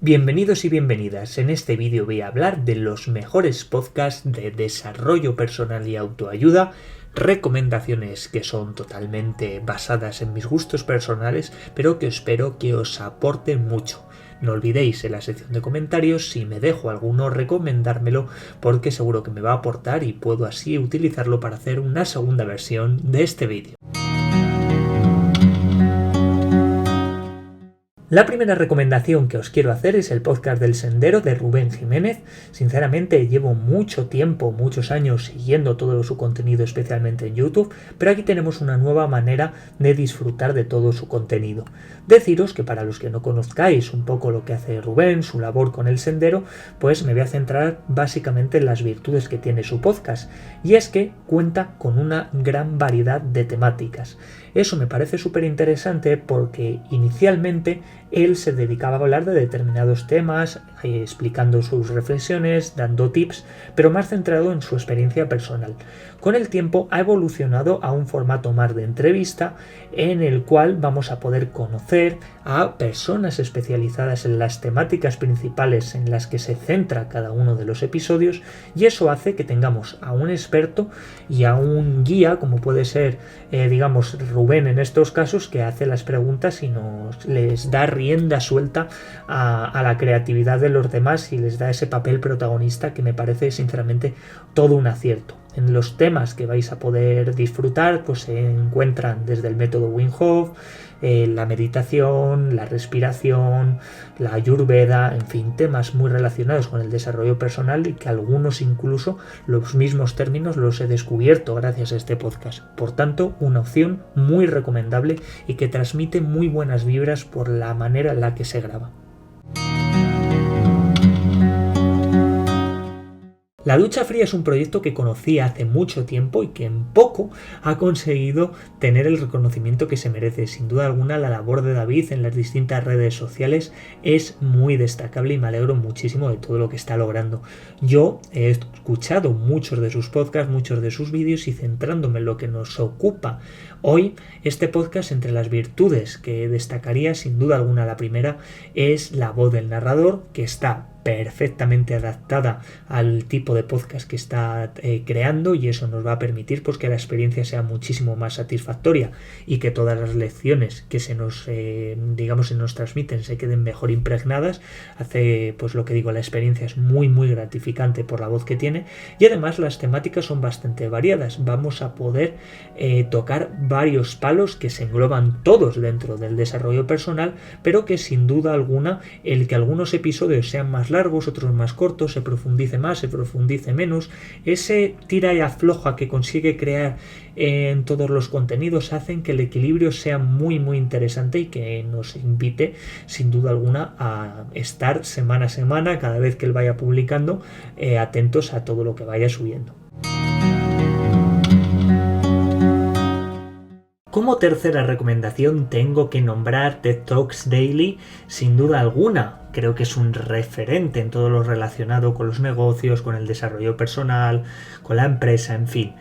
Bienvenidos y bienvenidas. En este vídeo voy a hablar de los mejores podcasts de desarrollo personal y autoayuda, recomendaciones que son totalmente basadas en mis gustos personales, pero que espero que os aporten mucho. No olvidéis en la sección de comentarios, si me dejo alguno, recomendármelo porque seguro que me va a aportar y puedo así utilizarlo para hacer una segunda versión de este vídeo. La primera recomendación que os quiero hacer es el podcast del Sendero de Rubén Jiménez. Sinceramente llevo mucho tiempo, muchos años siguiendo todo su contenido, especialmente en YouTube, pero aquí tenemos una nueva manera de disfrutar de todo su contenido. Deciros que para los que no conozcáis un poco lo que hace Rubén, su labor con el Sendero, pues me voy a centrar básicamente en las virtudes que tiene su podcast, y es que cuenta con una gran variedad de temáticas. Eso me parece súper interesante porque inicialmente él se dedicaba a hablar de determinados temas, explicando sus reflexiones, dando tips, pero más centrado en su experiencia personal. Con el tiempo ha evolucionado a un formato más de entrevista en el cual vamos a poder conocer a personas especializadas en las temáticas principales en las que se centra cada uno de los episodios, y eso hace que tengamos a un experto y a un guía, como puede ser, Rubén en estos casos, que hace las preguntas y les da rienda suelta a la creatividad de los demás y les da ese papel protagonista que me parece sinceramente todo un acierto. En los temas que vais a poder disfrutar pues se encuentran desde el método Wim Hof, la meditación, la respiración, la ayurveda, en fin, temas muy relacionados con el desarrollo personal y que algunos incluso los mismos términos los he descubierto gracias a este podcast. Por tanto, una opción muy recomendable y que transmite muy buenas vibras por la manera en la que se graba. La Ducha Fría es un proyecto que conocí hace mucho tiempo y que en poco ha conseguido tener el reconocimiento que se merece. Sin duda alguna, la labor de David en las distintas redes sociales es muy destacable y me alegro muchísimo de todo lo que está logrando. Yo he escuchado muchos de sus podcasts, muchos de sus vídeos, y centrándome en lo que nos ocupa hoy, este podcast, entre las virtudes que destacaría, sin duda alguna la primera es la voz del narrador, que está perfectamente adaptada al tipo de podcast que está creando, y eso nos va a permitir pues que la experiencia sea muchísimo más satisfactoria y que todas las lecciones que se nos se nos transmiten se queden mejor impregnadas. Hace pues lo que digo, la experiencia es muy gratificante por la voz que tiene, y además las temáticas son bastante variadas. Vamos a poder tocar varios palos que se engloban todos dentro del desarrollo personal, pero que sin duda alguna el que algunos episodios sean más largos, otros más cortos, se profundice más, se profundice menos, ese tira y afloja que consigue crear en todos los contenidos hacen que el equilibrio sea muy interesante y que nos invite sin duda alguna a estar semana a semana, cada vez que él vaya publicando, atentos a todo lo que vaya subiendo. Como tercera recomendación tengo que nombrar TED Talks Daily, sin duda alguna. Creo que es un referente en todo lo relacionado con los negocios, con el desarrollo personal, con la empresa, en fin.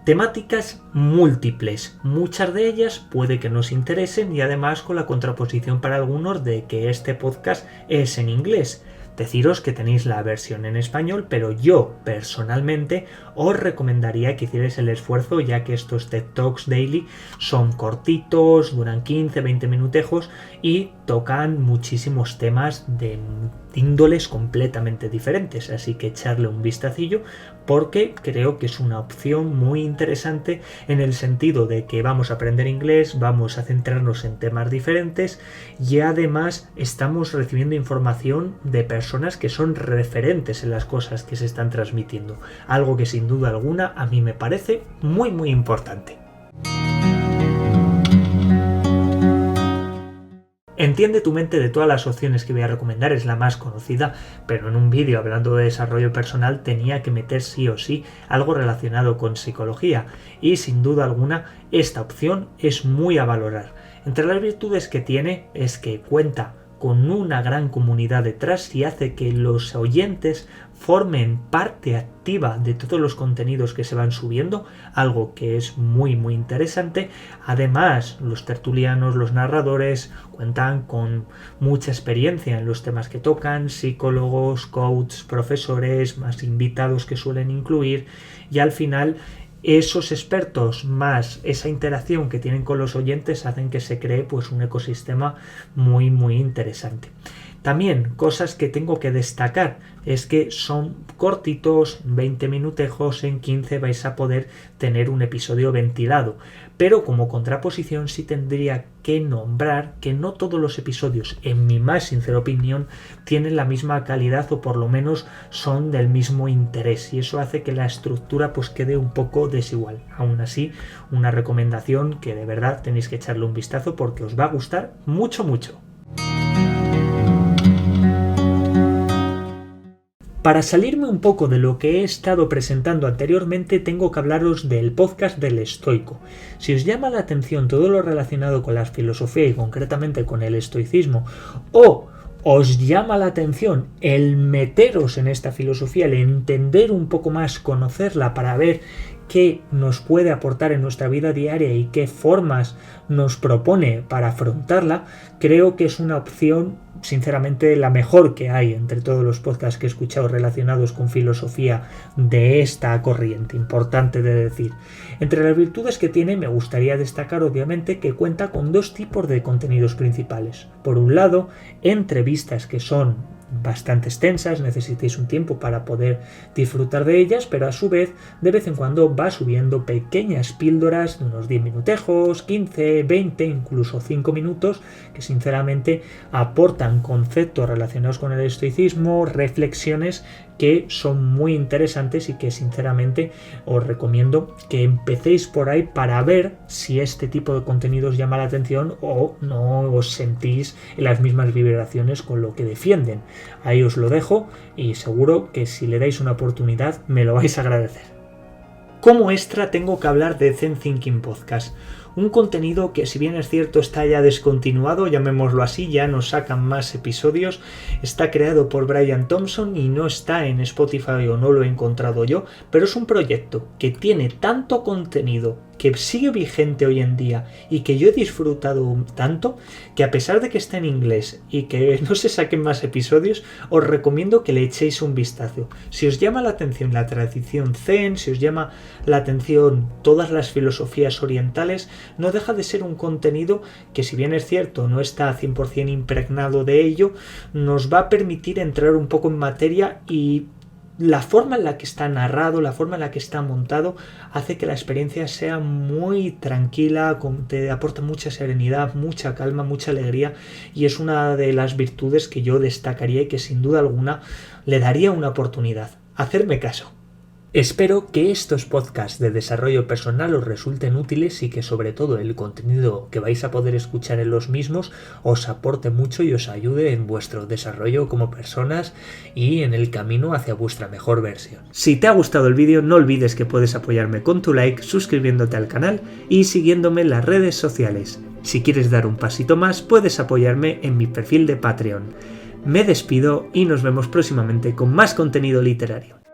Temáticas múltiples, muchas de ellas puede que nos interesen, y además con la contraposición para algunos de que este podcast es en inglés. Deciros que tenéis la versión en español, pero yo personalmente os recomendaría que hicierais el esfuerzo, ya que estos TED Talks Daily son cortitos, duran 15-20 minutejos y tocan muchísimos temas de índoles completamente diferentes, así que echarle un vistacillo porque creo que es una opción muy interesante en el sentido de que vamos a aprender inglés, vamos a centrarnos en temas diferentes y además estamos recibiendo información de personas que son referentes en las cosas que se están transmitiendo, algo que sin duda alguna a mí me parece muy importante. Entiende tu mente, de todas las opciones que voy a recomendar es la más conocida, pero en un vídeo hablando de desarrollo personal tenía que meter sí o sí algo relacionado con psicología, y sin duda alguna esta opción es muy a valorar. Entre las virtudes que tiene es que cuenta con una gran comunidad detrás y hace que los oyentes formen parte activa de todos los contenidos que se van subiendo, algo que es muy interesante. Además, los tertulianos, los narradores cuentan con mucha experiencia en los temas que tocan, psicólogos, coaches, profesores, más invitados que suelen incluir, y al final esos expertos más esa interacción que tienen con los oyentes hacen que se cree pues un ecosistema muy interesante. También cosas que tengo que destacar es que son cortitos, 20 minutejos, en 15 vais a poder tener un episodio ventilado. Pero como contraposición sí tendría que nombrar que no todos los episodios, en mi más sincera opinión, tienen la misma calidad o por lo menos son del mismo interés, y eso hace que la estructura pues quede un poco desigual. Aún así, una recomendación que de verdad tenéis que echarle un vistazo porque os va a gustar mucho. Para salirme un poco de lo que he estado presentando anteriormente, tengo que hablaros del podcast del estoico. Si os llama la atención todo lo relacionado con la filosofía y concretamente con el estoicismo, o os llama la atención el meteros en esta filosofía, el entender un poco más, conocerla para ver qué nos puede aportar en nuestra vida diaria y qué formas nos propone para afrontarla, creo que es una opción sinceramente la mejor que hay entre todos los podcasts que he escuchado relacionados con filosofía de esta corriente, importante de decir. Entre las virtudes que tiene me gustaría destacar obviamente que cuenta con dos tipos de contenidos principales. Por un lado, entrevistas que son bastante extensas, necesitéis un tiempo para poder disfrutar de ellas, pero a su vez de vez en cuando va subiendo pequeñas píldoras de unos 10 minutejos, 15, 20, incluso 5 minutos, que sinceramente aportan conceptos relacionados con el estoicismo, reflexiones que son muy interesantes y que sinceramente os recomiendo que empecéis por ahí para ver si este tipo de contenido os llama la atención o no os sentís en las mismas vibraciones con lo que defienden. Ahí os lo dejo y seguro que si le dais una oportunidad me lo vais a agradecer. Como extra tengo que hablar de Zen Thinking Podcast, un contenido que si bien es cierto está ya descontinuado, llamémoslo así, ya no sacan más episodios, está creado por Brian Thompson y no está en Spotify o no lo he encontrado yo, pero es un proyecto que tiene tanto contenido, que sigue vigente hoy en día y que yo he disfrutado tanto, que a pesar de que está en inglés y que no se saquen más episodios, os recomiendo que le echéis un vistazo. Si os llama la atención la tradición Zen, si os llama la atención todas las filosofías orientales, no deja de ser un contenido que, si bien es cierto no está 100% impregnado de ello, nos va a permitir entrar un poco en materia, y la forma en la que está narrado, la forma en la que está montado, hace que la experiencia sea muy tranquila, te aporta mucha serenidad, mucha calma, mucha alegría, y es una de las virtudes que yo destacaría y que sin duda alguna le daría una oportunidad. Hacerme caso. Espero que estos podcasts de desarrollo personal os resulten útiles y que sobre todo el contenido que vais a poder escuchar en los mismos os aporte mucho y os ayude en vuestro desarrollo como personas y en el camino hacia vuestra mejor versión. Si te ha gustado el vídeo, no olvides que puedes apoyarme con tu like, suscribiéndote al canal y siguiéndome en las redes sociales. Si quieres dar un pasito más, puedes apoyarme en mi perfil de Patreon. Me despido y nos vemos próximamente con más contenido literario.